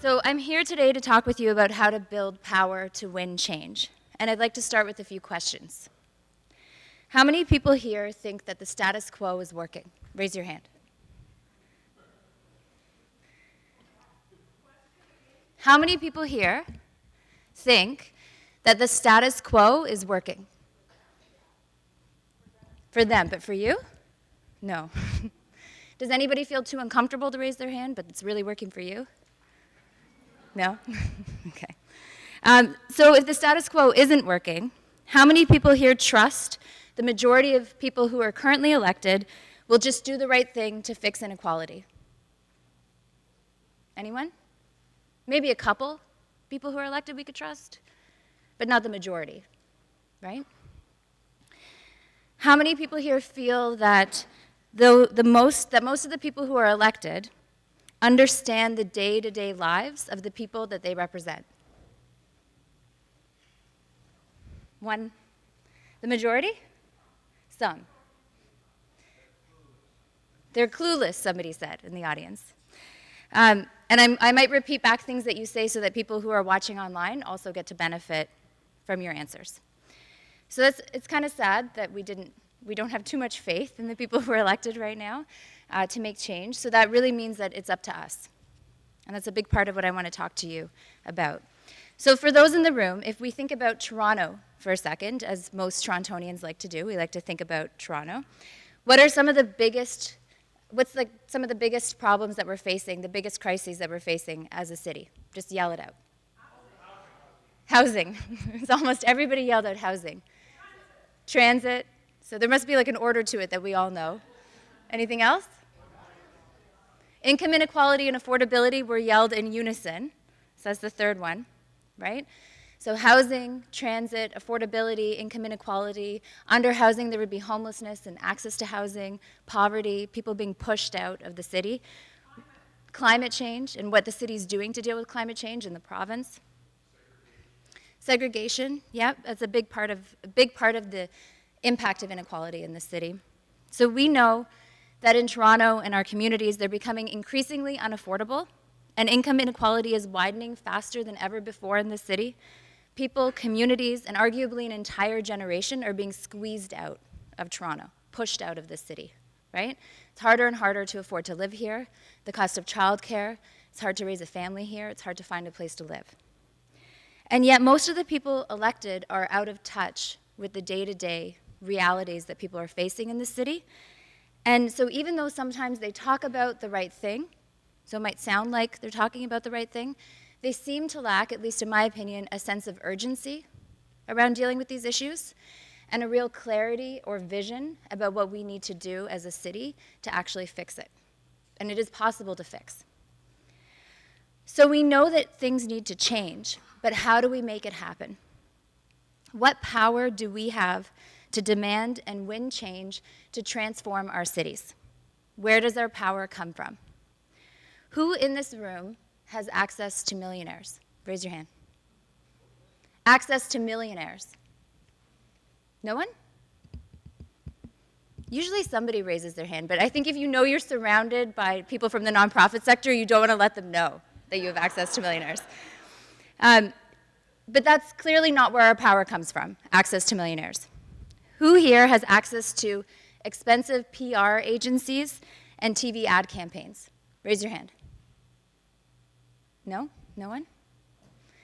So I'm here today to talk with you about how to build power to win change. And I'd like to start with a few questions. How many people here think that the status quo is working? Raise your hand. How many people here think that the status quo is working? For them, but for you? No. Does anybody feel too uncomfortable to raise their hand, but it's really working for you? No? Okay. So if the status quo isn't working, how many people here trust the majority of people who are currently elected will just do the right thing to fix inequality? Anyone? Maybe a couple people who are elected we could trust, but not the majority, right? How many people here feel that most of the people who are elected understand the day-to-day lives of the people that they represent? One. The majority? Some. They're clueless, somebody said in the audience. And I might repeat back things that you say so that people who are watching online also get to benefit from your answers. So it's kind of sad that we don't have too much faith in the people who are elected right now to make change. So that really means that it's up to us. And that's a big part of what I want to talk to you about. So for those in the room, if we think about Toronto for a second, as most Torontonians like to do, we like to think about Toronto. What are some of the biggest problems that we're facing, the biggest crises that we're facing as a city? Just yell it out. Housing. It's almost everybody yelled out housing. Transit. So there must be like an order to it that we all know. Anything else? Income inequality and affordability were yelled in unison. So that's the third one, right? So housing, transit, affordability, income inequality. Under housing, there would be homelessness and access to housing, poverty, people being pushed out of the city. Climate change and what the city's doing to deal with climate change in the province. Segregation, yeah, that's a big part of the impact of inequality in the city. So we know that in Toronto and our communities, they're becoming increasingly unaffordable, and income inequality is widening faster than ever before in the city. People, communities, and arguably an entire generation are being squeezed out of Toronto, pushed out of the city, right? It's harder and harder to afford to live here. The cost of childcare, it's hard to raise a family here. It's hard to find a place to live. And yet most of the people elected are out of touch with the day-to-day realities that people are facing in the city. And so even though sometimes they talk about the right thing, so it might sound like they're talking about the right thing, they seem to lack, at least in my opinion, a sense of urgency around dealing with these issues and a real clarity or vision about what we need to do as a city to actually fix it. And it is possible to fix. So we know that things need to change, but how do we make it happen? What power do we have to demand and win change to transform our cities? Where does our power come from? Who in this room has access to millionaires? Raise your hand. Access to millionaires. No one? Usually somebody raises their hand, but I think if you know you're surrounded by people from the nonprofit sector, you don't want to let them know that you have access to millionaires. But that's clearly not where our power comes from, access to millionaires. Who here has access to expensive PR agencies and TV ad campaigns? Raise your hand. No? No one?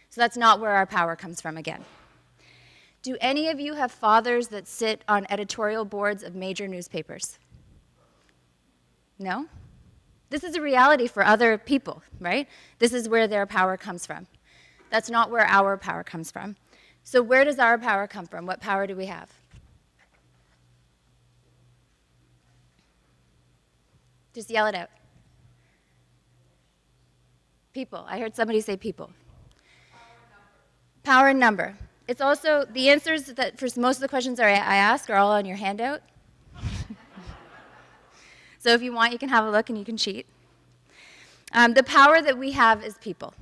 So that's not where our power comes from again. Do any of you have fathers that sit on editorial boards of major newspapers? No? This is a reality for other people, right? This is where their power comes from. That's not where our power comes from. So where does our power come from? What power do we have? Just yell it out. People. I heard somebody say people. Power and number. It's also, the answers that for most of the questions I ask are all on your handout. So if you want, you can have a look and you can cheat. The power that we have is people.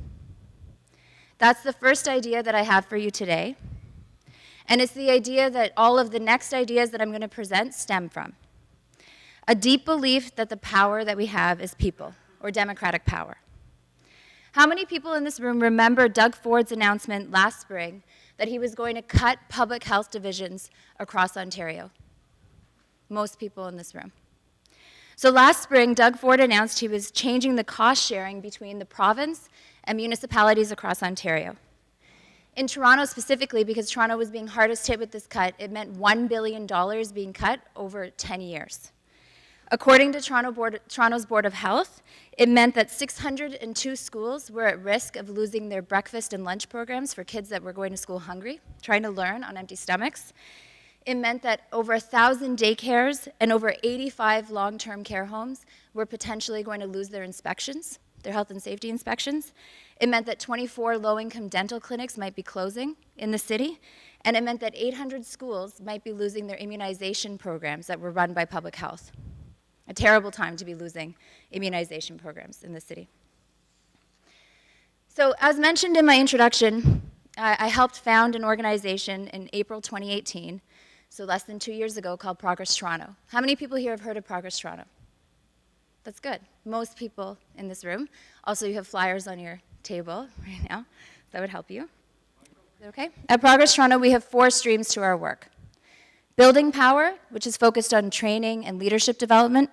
That's the first idea that I have for you today. And it's the idea that all of the next ideas that I'm going to present stem from. A deep belief that the power that we have is people, or democratic power. How many people in this room remember Doug Ford's announcement last spring that he was going to cut public health divisions across Ontario? Most people in this room. So last spring, Doug Ford announced he was changing the cost sharing between the province and municipalities across Ontario. In Toronto specifically, because Toronto was being hardest hit with this cut, it meant $1 billion being cut over 10 years. According to Toronto's Board of Health, it meant that 602 schools were at risk of losing their breakfast and lunch programs for kids that were going to school hungry, trying to learn on empty stomachs. It meant that over 1,000 daycares and over 85 long-term care homes were potentially going to lose their inspections, their health and safety inspections. It meant that 24 low-income dental clinics might be closing in the city, and it meant that 800 schools might be losing their immunization programs that were run by public health. A terrible time to be losing immunization programs in the city. So as mentioned in my introduction, I helped found an organization in April 2018, so less than 2 years ago, called Progress Toronto. How many people here have heard of Progress Toronto? That's good. Most people in this room. Also, you have flyers on your table right now. That would help you. Is that okay? At Progress Toronto, we have 4 streams to our work. Building Power, which is focused on training and leadership development.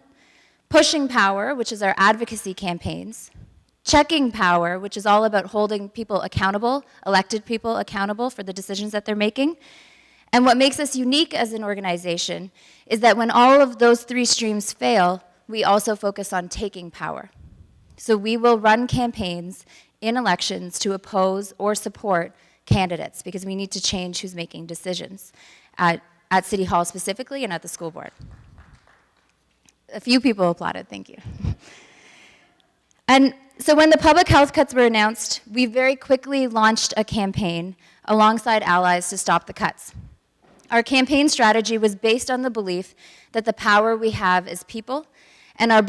Pushing Power, which is our advocacy campaigns. Checking Power, which is all about holding people accountable, elected people accountable for the decisions that they're making. And what makes us unique as an organization is that when all of those 3 streams fail, we also focus on taking power. So we will run campaigns in elections to oppose or support candidates because we need to change who's making decisions at City Hall specifically and at the school board. A few people applauded, thank you. And so when the public health cuts were announced, we very quickly launched a campaign alongside allies to stop the cuts. Our campaign strategy was based on the belief that the power we have is people, and our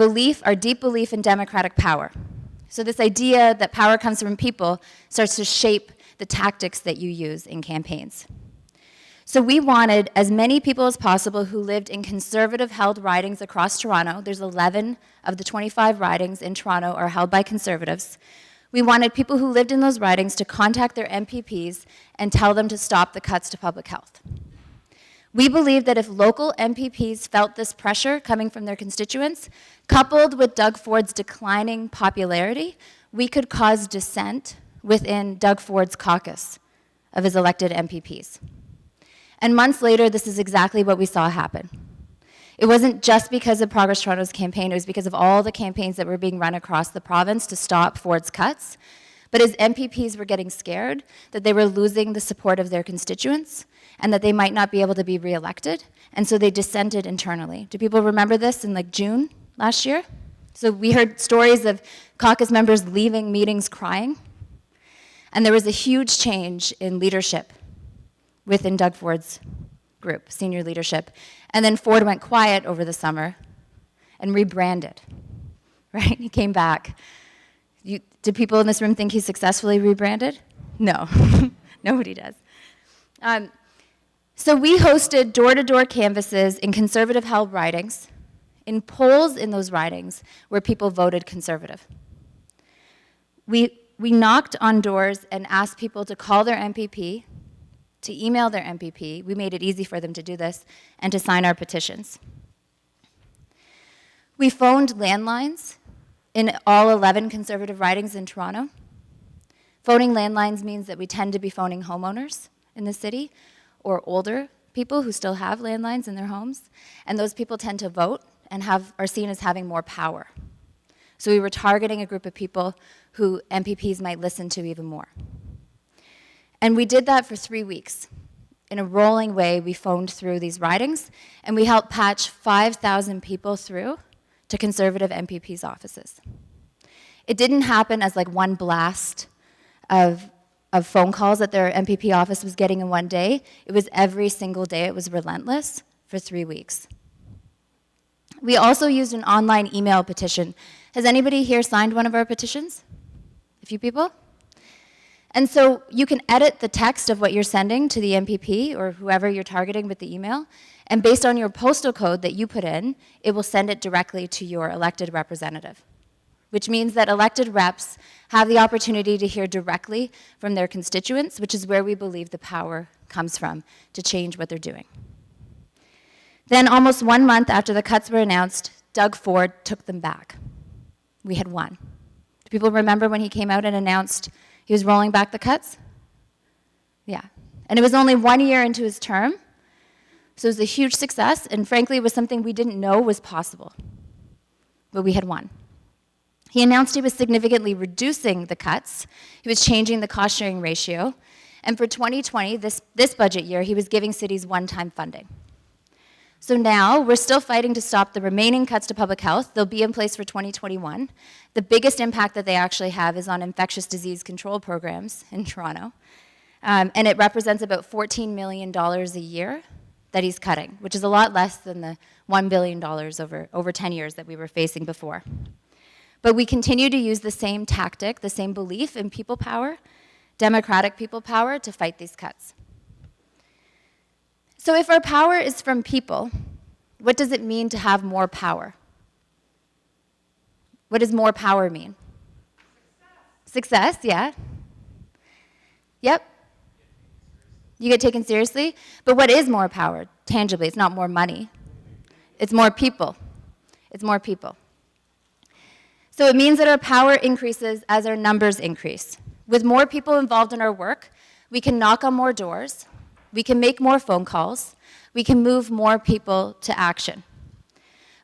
deep belief in democratic power. So this idea that power comes from people starts to shape the tactics that you use in campaigns. So we wanted as many people as possible who lived in conservative-held ridings across Toronto. There's 11 of the 25 ridings in Toronto are held by Conservatives. We wanted people who lived in those ridings to contact their MPPs and tell them to stop the cuts to public health. We believe that if local MPPs felt this pressure coming from their constituents, coupled with Doug Ford's declining popularity, we could cause dissent within Doug Ford's caucus of his elected MPPs. And months later, this is exactly what we saw happen. It wasn't just because of Progress Toronto's campaign, it was because of all the campaigns that were being run across the province to stop Ford's cuts. But his MPPs were getting scared that they were losing the support of their constituents and that they might not be able to be reelected, and so they dissented internally. Do people remember this in like June last year? So we heard stories of caucus members leaving meetings crying, and there was a huge change in leadership within Doug Ford's group, senior leadership. And then Ford went quiet over the summer and rebranded, right? He came back. Do people in this room think he successfully rebranded? No, nobody does. So we hosted door-to-door canvasses in conservative-held ridings, in polls in those ridings where people voted Conservative. We knocked on doors and asked people to call their MPP, to email their MPP. We made it easy for them to do this, and to sign our petitions. We phoned landlines in all 11 Conservative ridings in Toronto. Phoning landlines means that we tend to be phoning homeowners in the city, or older people who still have landlines in their homes, and those people tend to vote and are seen as having more power. So we were targeting a group of people who MPPs might listen to even more. And we did that for 3 weeks. In a rolling way, we phoned through these ridings, and we helped patch 5,000 people through to Conservative MPPs' offices. It didn't happen as like one blast of phone calls that their MPP office was getting in one day. It was every single day. It was relentless for 3 weeks. We also used an online email petition. Has anybody here signed one of our petitions? A few people? And so you can edit the text of what you're sending to the MPP or whoever you're targeting with the email, and based on your postal code that you put in, it will send it directly to your elected representative, which means that elected reps have the opportunity to hear directly from their constituents, which is where we believe the power comes from to change what they're doing. Then, almost 1 month after the cuts were announced, Doug Ford took them back. We had won. Do people remember when he came out and announced he was rolling back the cuts? Yeah. And it was only 1 year into his term, so it was a huge success, and frankly, it was something we didn't know was possible. But we had won. He announced he was significantly reducing the cuts. He was changing the cost-sharing ratio. And for 2020, this budget year, he was giving cities one-time funding. So now, we're still fighting to stop the remaining cuts to public health. They'll be in place for 2021. The biggest impact that they actually have is on infectious disease control programs in Toronto. And it represents about $14 million a year that he's cutting, which is a lot less than the $1 billion over 10 years that we were facing before. But we continue to use the same tactic, the same belief in people power, democratic people power, to fight these cuts. So if our power is from people, what does it mean to have more power? What does more power mean? Success, yeah. Yep. You get taken seriously? But what is more power, tangibly? It's not more money. It's more people. It's more people. So it means that our power increases as our numbers increase. With more people involved in our work, we can knock on more doors, we can make more phone calls, we can move more people to action.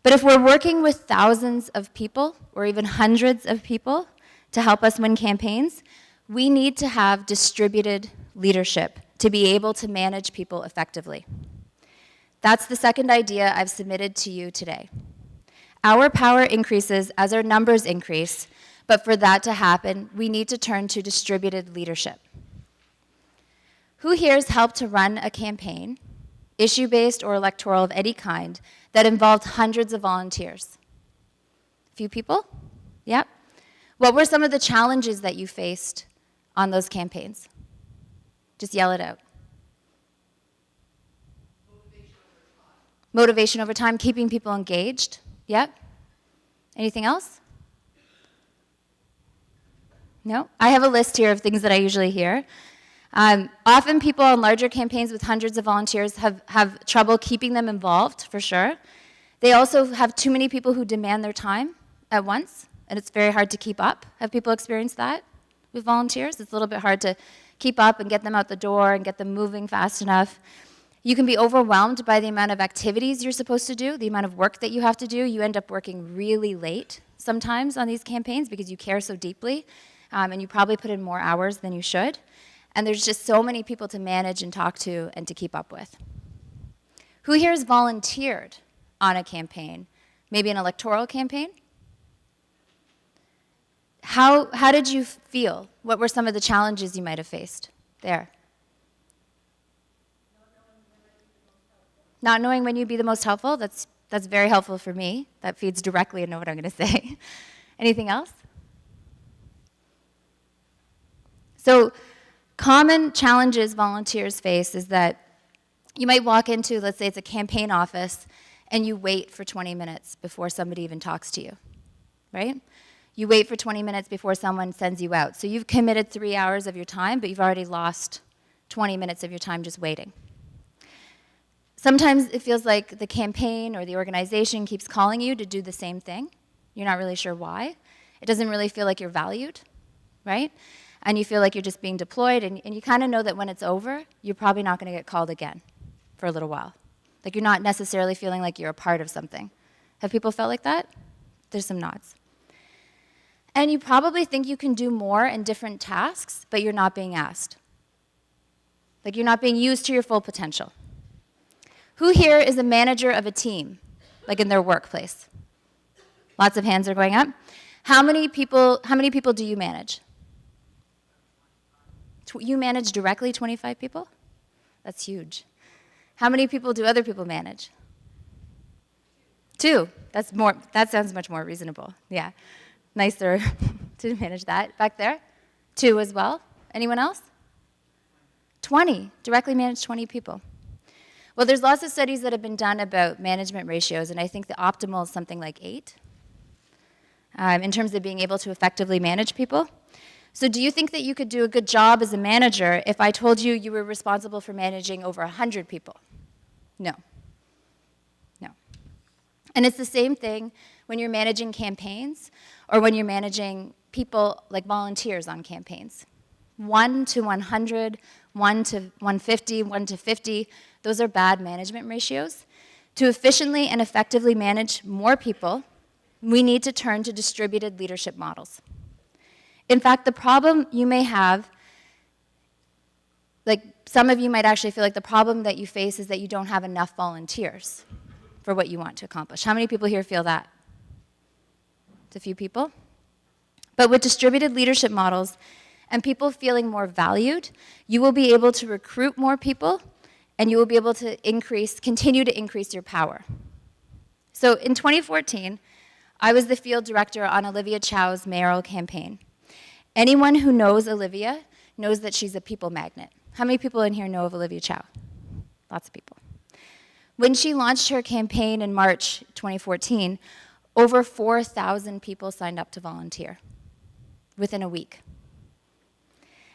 But if we're working with thousands of people, or even hundreds of people, to help us win campaigns, we need to have distributed leadership to be able to manage people effectively. That's the second idea I've submitted to you today. Our power increases as our numbers increase, but for that to happen, we need to turn to distributed leadership. Who here has helped to run a campaign, issue-based or electoral of any kind, that involved hundreds of volunteers? A few people? Yep. What were some of the challenges that you faced on those campaigns? Just yell it out. Motivation over time, keeping people engaged. Yep. Anything else? No? I have a list here of things that I usually hear. Often people on larger campaigns with hundreds of volunteers have trouble keeping them involved, for sure. They also have too many people who demand their time at once, and it's very hard to keep up. Have people experienced that with volunteers? It's a little bit hard to keep up and get them out the door and get them moving fast enough. You can be overwhelmed by the amount of activities you're supposed to do, the amount of work that you have to do. You end up working really late sometimes on these campaigns because you care so deeply, and you probably put in more hours than you should. And there's just so many people to manage and talk to and to keep up with. Who here has volunteered on a campaign? Maybe an electoral campaign? How did you feel? What were some of the challenges you might have faced there? Not knowing when you'd be the most helpful? That's very helpful for me. That feeds directly into what I'm going to say. Anything else? So, common challenges volunteers face is that you might walk into, let's say it's a campaign office, and you wait for 20 minutes before somebody even talks to you, right? You wait for 20 minutes before someone sends you out. So you've committed 3 hours of your time, but you've already lost 20 minutes of your time just waiting. Sometimes it feels like the campaign or the organization keeps calling you to do the same thing. You're not really sure why. It doesn't really feel like you're valued, right? And you feel like you're just being deployed, and you kind of know that when it's over, you're probably not going to get called again for a little while. Like you're not necessarily feeling like you're a part of something. Have people felt like that? There's some nods. And you probably think you can do more in different tasks, but you're not being asked. Like you're not being used to your full potential. Who here is a manager of a team, like in their workplace? Lots of hands are going up. How many people do you manage? You manage directly 25 people? That's huge. How many people do other people manage? 2. That sounds much more reasonable. Yeah. Nicer to manage that. Back there? 2 as well. Anyone else? 20. Directly manage 20 people. Well, there's lots of studies that have been done about management ratios, and I think the optimal is something like 8. in terms of being able to effectively manage people. So do you think that you could do a good job as a manager if I told you you were responsible for managing over 100 people? No. No. And it's the same thing when you're managing campaigns or when you're managing people like volunteers on campaigns. 1 to 100, 1 to 150, 1 to 50, those are bad management ratios. To efficiently and effectively manage more people, we need to turn to distributed leadership models. In fact, the problem you may have, like some of you might actually feel like the problem that you face is that you don't have enough volunteers for what you want to accomplish. How many people here feel that? It's a few people. But with distributed leadership models and people feeling more valued, you will be able to recruit more people and you will be able to continue to increase your power. So in 2014, I was the field director on Olivia Chow's mayoral campaign. Anyone who knows Olivia knows that she's a people magnet. How many people in here know of Olivia Chow? Lots of people. When she launched her campaign in March 2014, over 4,000 people signed up to volunteer within a week.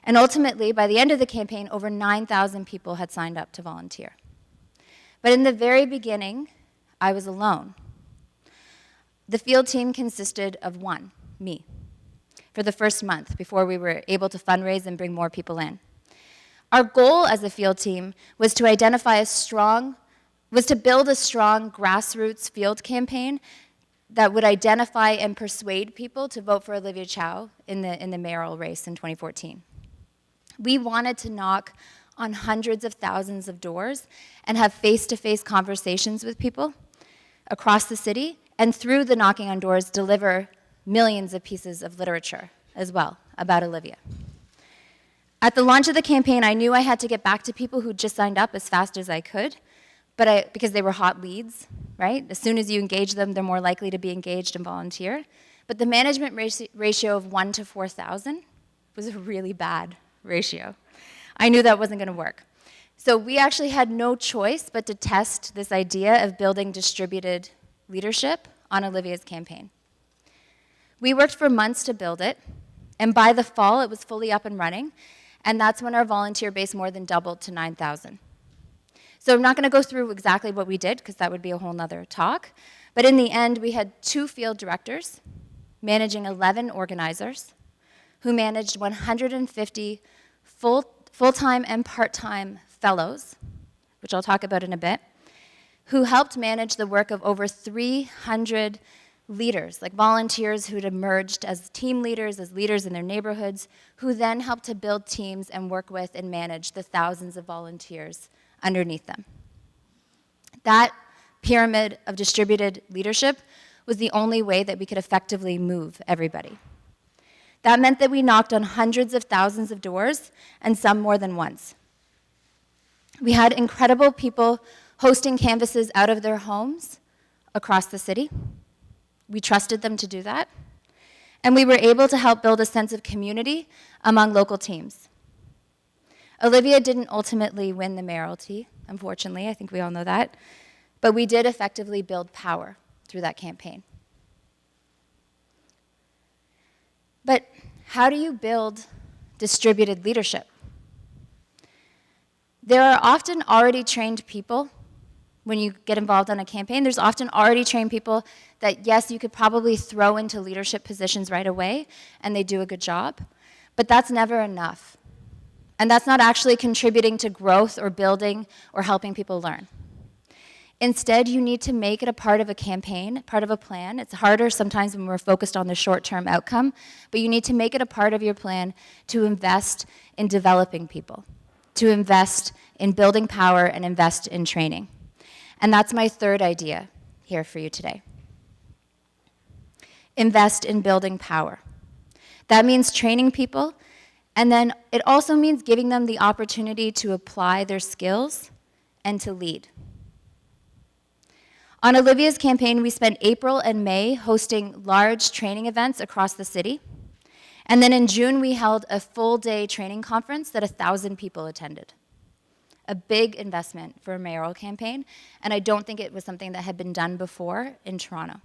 And ultimately, by the end of the campaign, over 9,000 people had signed up to volunteer. But in the very beginning, I was alone. The field team consisted of one, me, for the first month before we were able to fundraise and bring more people in. Our goal as a field team was to build a strong grassroots field campaign that would identify and persuade people to vote for Olivia Chow in the mayoral race in 2014. We wanted to knock on hundreds of thousands of doors and have face-to-face conversations with people across the city, and through the knocking on doors, deliver millions of pieces of literature as well about Olivia. At the launch of the campaign, I knew I had to get back to people who just signed up as fast as I could, because they were hot leads, right? As soon as you engage them, they're more likely to be engaged and volunteer. But the management ratio of 1 to 4,000 was a really bad ratio. I knew that wasn't going to work. So we actually had no choice but to test this idea of building distributed leadership on Olivia's campaign. We worked for months to build it, and by the fall, it was fully up and running, and that's when our volunteer base more than doubled to 9,000. So I'm not going to go through exactly what we did, because that would be a whole nother talk, but in the end, we had 2 field directors managing 11 organizers who managed 150 full-time and part-time fellows, which I'll talk about in a bit, who helped manage the work of over 300 leaders, like volunteers who'd emerged as team leaders, as leaders in their neighborhoods, who then helped to build teams and work with and manage the thousands of volunteers underneath them. That pyramid of distributed leadership was the only way that we could effectively move everybody. That meant that we knocked on hundreds of thousands of doors, and some more than once. We had incredible people hosting canvases out of their homes across the city. We trusted them to do that. And we were able to help build a sense of community among local teams. Olivia didn't ultimately win the mayoralty, unfortunately. I think we all know that. But we did effectively build power through that campaign. But how do you build distributed leadership? There are often already trained people when you get involved on a campaign. There's often already trained people that, yes, you could probably throw into leadership positions right away, and they do a good job, but that's never enough. And that's not actually contributing to growth or building or helping people learn. Instead, you need to make it a part of a campaign, part of a plan. It's harder sometimes when we're focused on the short-term outcome, but you need to make it a part of your plan to invest in developing people, to invest in building power and invest in training. And that's my third idea here for you today. Invest in building power. That means training people, and then it also means giving them the opportunity to apply their skills and to lead. On Olivia's campaign, we spent April and May hosting large training events across the city. And then in June, we held a full-day training conference that 1,000 people attended. A big investment for a mayoral campaign, and I don't think it was something that had been done before in Toronto.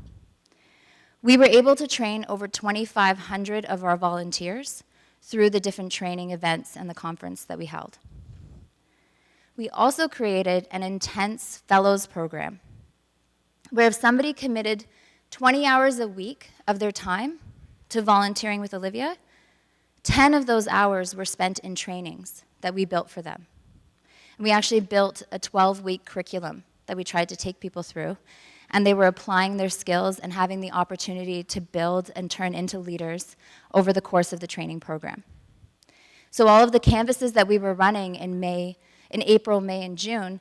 We were able to train over 2,500 of our volunteers through the different training events and the conference that we held. We also created an intense fellows program where if somebody committed 20 hours a week of their time to volunteering with Olivia, 10 of those hours were spent in trainings that we built for them. And we actually built a 12-week curriculum that we tried to take people through, and they were applying their skills and having the opportunity to build and turn into leaders over the course of the training program. So all of the canvases that we were running in April, May, and June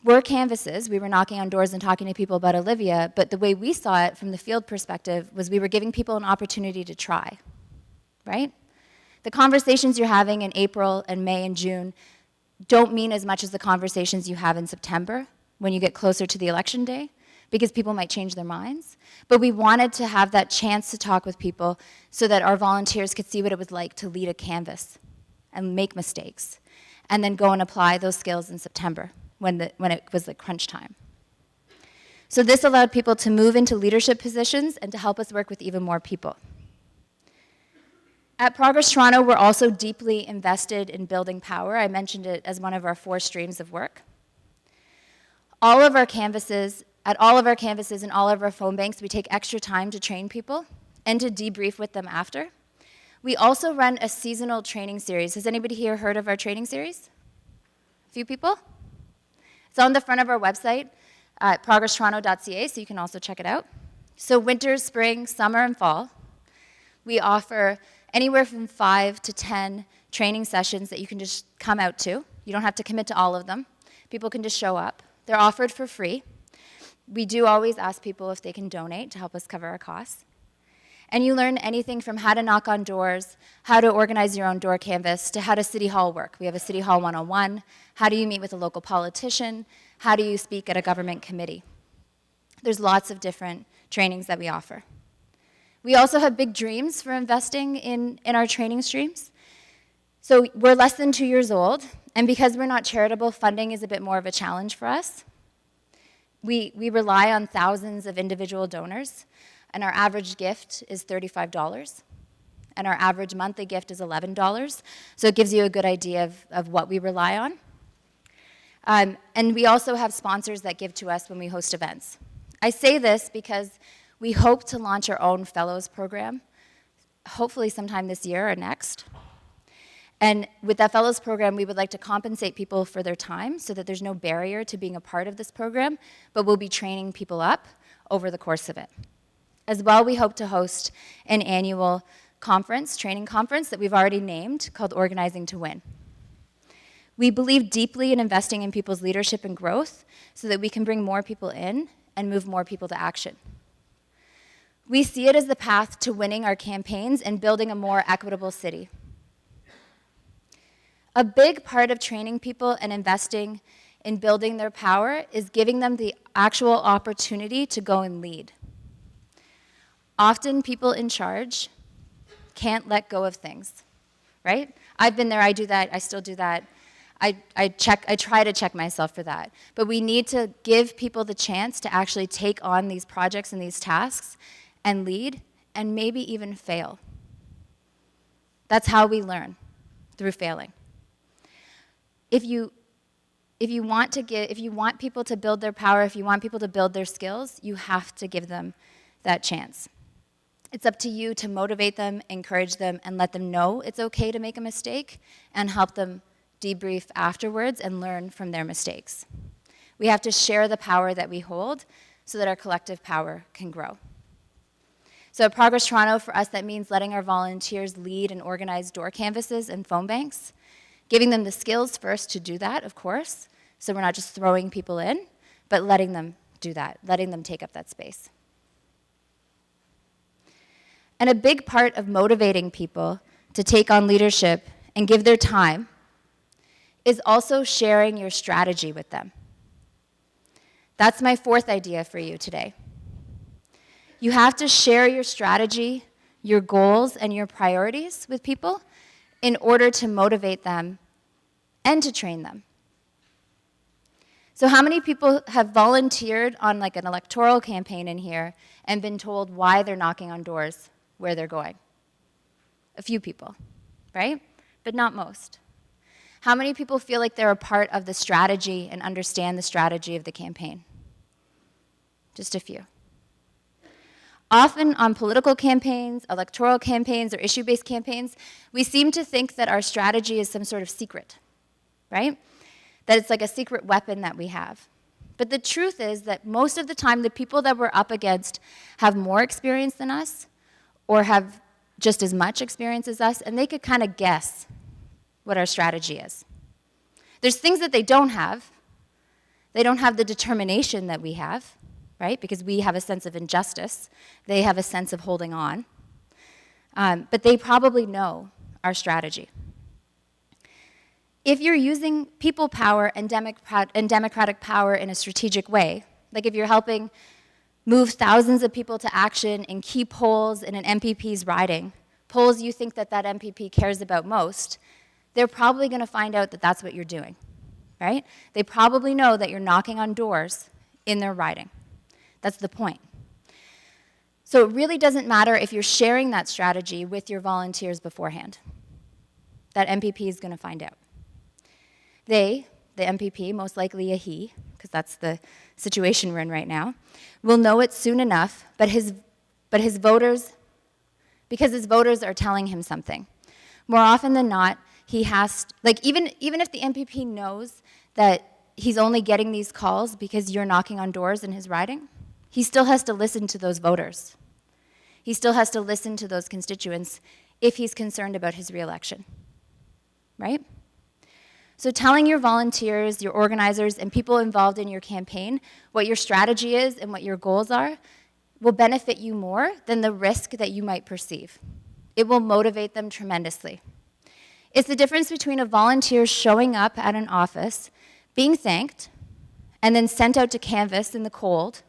were canvases. We were knocking on doors and talking to people about Olivia, but the way we saw it from the field perspective was we were giving people an opportunity to try, right? The conversations you're having in April and May and June don't mean as much as the conversations you have in September when you get closer to the election day, because people might change their minds. But we wanted to have that chance to talk with people so that our volunteers could see what it was like to lead a canvass and make mistakes, and then go and apply those skills in September when it was the crunch time. So this allowed people to move into leadership positions and to help us work with even more people. At Progress Toronto, we're also deeply invested in building power. I mentioned it as one of our 4 streams of work. At all of our canvases and all of our phone banks, we take extra time to train people and to debrief with them after. We also run a seasonal training series. Has anybody here heard of our training series? A few people? It's on the front of our website at progresstoronto.ca, so you can also check it out. So winter, spring, summer, and fall, we offer anywhere from 5 to 10 training sessions that you can just come out to. You don't have to commit to all of them. People can just show up. They're offered for free. We do always ask people if they can donate to help us cover our costs. And you learn anything from how to knock on doors, how to organize your own door canvas, to how does City Hall work. We have a City Hall 101. How do you meet with a local politician? How do you speak at a government committee? There's lots of different trainings that we offer. We also have big dreams for investing in our training streams. So we're less than 2 years old, and because we're not charitable, funding is a bit more of a challenge for us. We rely on thousands of individual donors, and our average gift is $35, and our average monthly gift is $11, so it gives you a good idea of what we rely on. And we also have sponsors that give to us when we host events. I say this because we hope to launch our own fellows program, hopefully sometime this year or next. And with that fellows program, we would like to compensate people for their time so that there's no barrier to being a part of this program, but we'll be training people up over the course of it. As well, we hope to host an annual conference, training conference that we've already named called Organizing to Win. We believe deeply in investing in people's leadership and growth so that we can bring more people in and move more people to action. We see it as the path to winning our campaigns and building a more equitable city. A big part of training people and investing in building their power is giving them the actual opportunity to go and lead. Often people in charge can't let go of things, right? I've been there, I do that, I still do that. I try to check myself for that. But we need to give people the chance to actually take on these projects and these tasks and lead and maybe even fail. That's how we learn, through failing. If you want people to build their power, if you want people to build their skills, you have to give them that chance. It's up to you to motivate them, encourage them, and let them know it's okay to make a mistake, and help them debrief afterwards and learn from their mistakes. We have to share the power that we hold so that our collective power can grow. So at Progress Toronto, for us, that means letting our volunteers lead and organize door canvases and phone banks, giving them the skills first to do that, of course, so we're not just throwing people in, but letting them do that, letting them take up that space. And a big part of motivating people to take on leadership and give their time is also sharing your strategy with them. That's my 4th idea for you today. You have to share your strategy, your goals, and your priorities with people in order to motivate them and to train them. So how many people have volunteered on like an electoral campaign in here and been told why they're knocking on doors where they're going? A few people, right? But not most. How many people feel like they're a part of the strategy and understand the strategy of the campaign? Just a few. Often on political campaigns, electoral campaigns, or issue-based campaigns, we seem to think that our strategy is some sort of secret, right? That it's like a secret weapon that we have. But the truth is that most of the time, the people that we're up against have more experience than us or have just as much experience as us, and they could kind of guess what our strategy is. There's things that they don't have. They don't have the determination that we have, right? Because we have a sense of injustice. They have a sense of holding on. But they probably know our strategy. If you're using people power and democratic power in a strategic way, like if you're helping move thousands of people to action in key polls in an MPP's riding, polls you think that that MPP cares about most, they're probably going to find out that that's what you're doing, right? They probably know that you're knocking on doors in their riding. That's the point. So it really doesn't matter if you're sharing that strategy with your volunteers beforehand. That MPP is going to find out. They, the MPP, most likely a he, because that's the situation we're in right now, will know it soon enough, because his voters are telling him something. More often than not, he has, like even if the MPP knows that he's only getting these calls because you're knocking on doors in his riding, he still has to listen to those voters. He still has to listen to those constituents if he's concerned about his reelection, right? So telling your volunteers, your organizers, and people involved in your campaign what your strategy is and what your goals are will benefit you more than the risk that you might perceive. It will motivate them tremendously. It's the difference between a volunteer showing up at an office, being thanked, and then sent out to canvass in the cold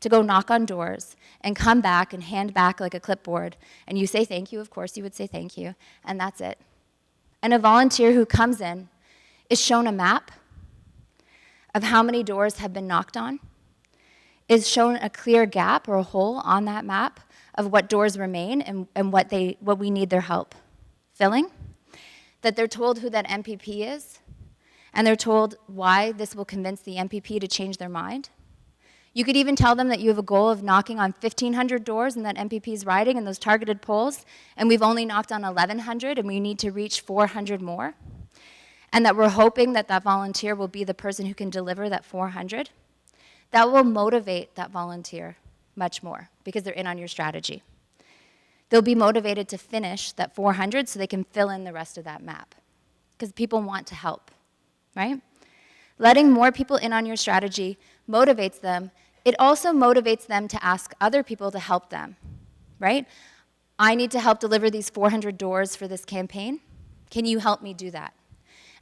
to go knock on doors and come back and hand back like a clipboard, and you say thank you, of course you would say thank you, and that's it. And a volunteer who comes in is shown a map of how many doors have been knocked on, is shown a clear gap or a hole on that map of what doors remain and what we need their help filling, that they're told who that MPP is, and they're told why this will convince the MPP to change their mind. You could even tell them that you have a goal of knocking on 1,500 doors in that MPP's riding in those targeted polls, and we've only knocked on 1,100, and we need to reach 400 more. And that we're hoping that that volunteer will be the person who can deliver that 400, that will motivate that volunteer much more because they're in on your strategy. They'll be motivated to finish that 400 so they can fill in the rest of that map because people want to help, right? Letting more people in on your strategy motivates them. It also motivates them to ask other people to help them, right? I need to help deliver these 400 doors for this campaign. Can you help me do that?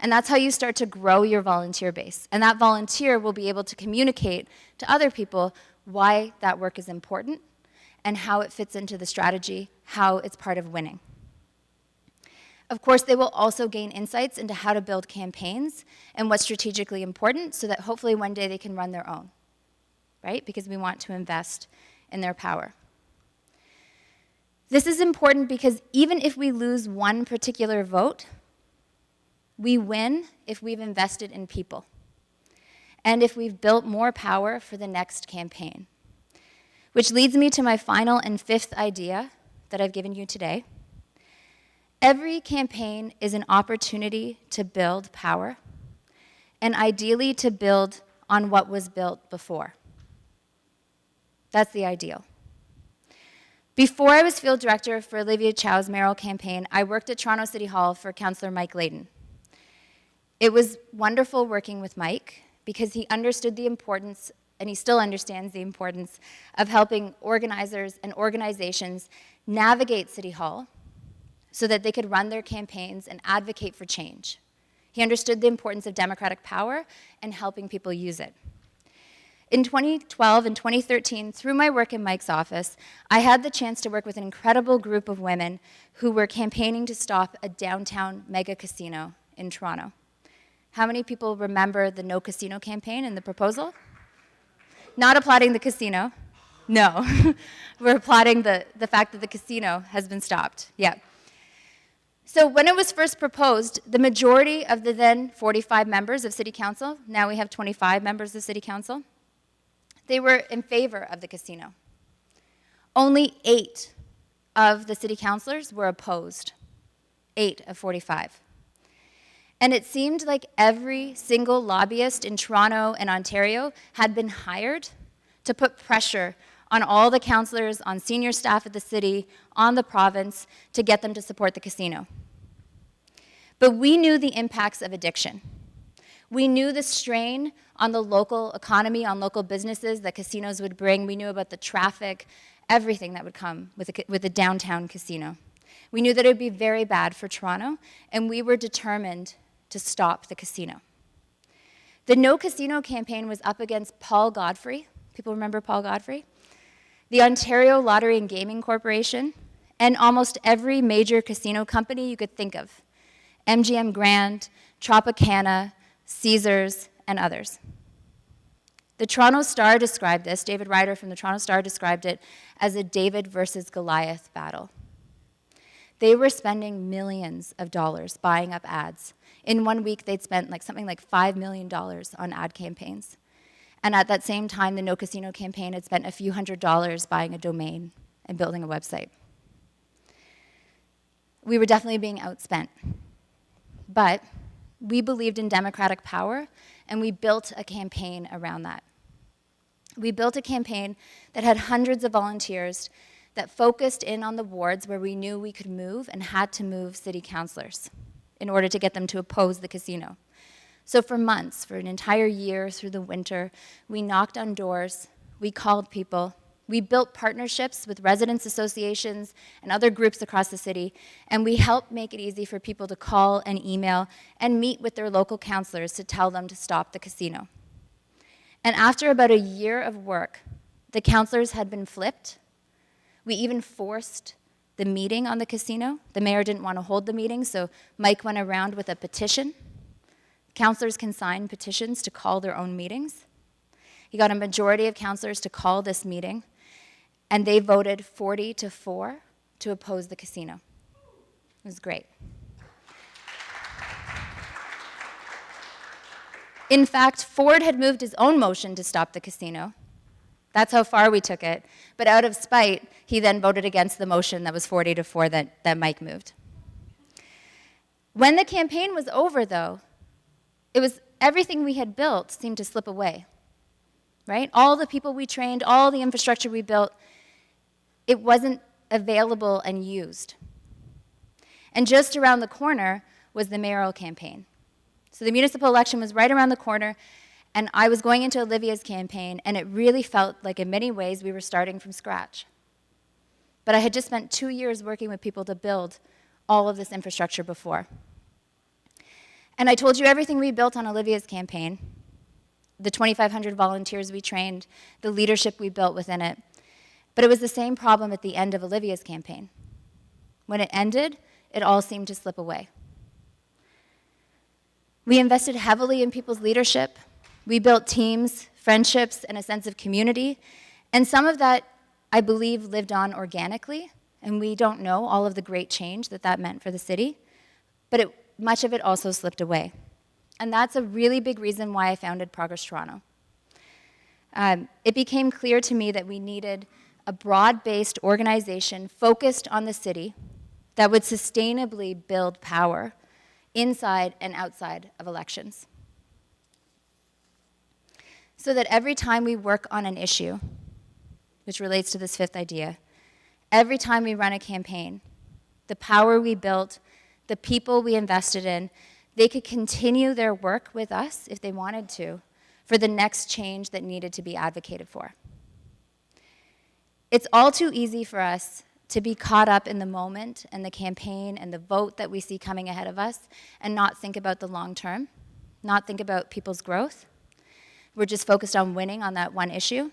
And that's how you start to grow your volunteer base. And that volunteer will be able to communicate to other people why that work is important and how it fits into the strategy, how it's part of winning. Of course, they will also gain insights into how to build campaigns and what's strategically important so that hopefully one day they can run their own, right? Because we want to invest in their power. This is important because even if we lose one particular vote, we win if we've invested in people and if we've built more power for the next campaign. Which leads me to my final and fifth idea that I've given you today. Every campaign is an opportunity to build power and ideally to build on what was built before. That's the ideal. Before I was field director for Olivia Chow's mayoral campaign, I worked at Toronto City Hall for Councillor Mike Layton. It was wonderful working with Mike because he understood the importance, and he still understands the importance, of helping organizers and organizations navigate City Hall so that they could run their campaigns and advocate for change. He understood the importance of democratic power and helping people use it. In 2012 and 2013, through my work in Mike's office, I had the chance to work with an incredible group of women who were campaigning to stop a downtown mega casino in Toronto. How many people remember the no casino campaign and the proposal? Not applauding the casino. No. We're applauding the fact that the casino has been stopped. Yeah. So when it was first proposed, the majority of the then 45 members of City Council, now we have 25 members of City Council, they were in favor of the casino. Only 8 of the city councilors were opposed. 8 of 45. And it seemed like every single lobbyist in Toronto and Ontario had been hired to put pressure on all the councillors, on senior staff at the city, on the province, to get them to support the casino. But we knew the impacts of addiction. We knew the strain on the local economy, on local businesses that casinos would bring. We knew about the traffic, everything that would come with a downtown casino. We knew that it would be very bad for Toronto, and we were determined to stop the casino. The No Casino campaign was up against Paul Godfrey. People remember Paul Godfrey? The Ontario Lottery and Gaming Corporation, and almost every major casino company you could think of. MGM Grand, Tropicana, Caesars, and others. The Toronto Star described this, David Ryder from the Toronto Star described it as a David versus Goliath battle. They were spending millions of dollars buying up ads. In 1 week, they'd spent something like $5 million on ad campaigns. And at that same time, the No Casino campaign had spent a few $100s buying a domain and building a website. We were definitely being outspent. But we believed in democratic power, and we built a campaign around that. We built a campaign that had hundreds of volunteers that focused in on the wards where we knew we could move and had to move city councillors in order to get them to oppose the casino. So for months, for an entire year through the winter, we knocked on doors, we called people, we built partnerships with residents associations and other groups across the city, and we helped make it easy for people to call and email and meet with their local councillors to tell them to stop the casino. And after about a year of work, the councillors had been flipped. We even forced the meeting on the casino. The mayor didn't want to hold the meeting, so Mike went around with a petition. Councillors can sign petitions to call their own meetings. He got a majority of councillors to call this meeting, and they voted 40-4 to oppose the casino. It was great. In fact, Ford had moved his own motion to stop the casino. That's how far we took it. But out of spite, he then voted against the motion that was 40-4 that Mike moved. When the campaign was over, though, it was everything we had built seemed to slip away, right? All the people we trained, all the infrastructure we built, it wasn't available and used. And just around the corner was the mayoral campaign. So the municipal election was right around the corner, and I was going into Olivia's campaign, and it really felt like in many ways we were starting from scratch. But I had just spent 2 years working with people to build all of this infrastructure before. And I told you everything we built on Olivia's campaign, the 2,500 volunteers we trained, the leadership we built within it. But it was the same problem at the end of Olivia's campaign. When it ended, it all seemed to slip away. We invested heavily in people's leadership. We built teams, friendships, and a sense of community. And some of that, I believe, lived on organically, and we don't know all of the great change that meant for the city, but much of it also slipped away. And that's a really big reason why I founded Progress Toronto. It became clear to me that we needed a broad-based organization focused on the city that would sustainably build power inside and outside of elections. So that every time we work on an issue, which relates to this fifth idea, every time we run a campaign, the power we built, the people we invested in, they could continue their work with us, if they wanted to, for the next change that needed to be advocated for. It's all too easy for us to be caught up in the moment and the campaign and the vote that we see coming ahead of us and not think about the long term, not think about people's growth. We're just focused on winning on that one issue.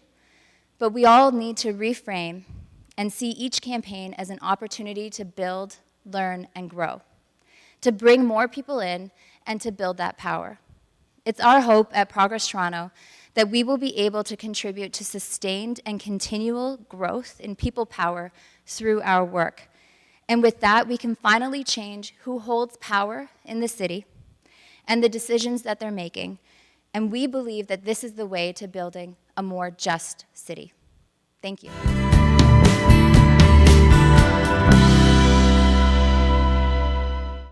But we all need to reframe and see each campaign as an opportunity to build, learn, and grow, to bring more people in and to build that power. It's our hope at Progress Toronto that we will be able to contribute to sustained and continual growth in people power through our work. And with that, we can finally change who holds power in the city and the decisions that they're making. And we believe that this is the way to building a more just city. Thank you.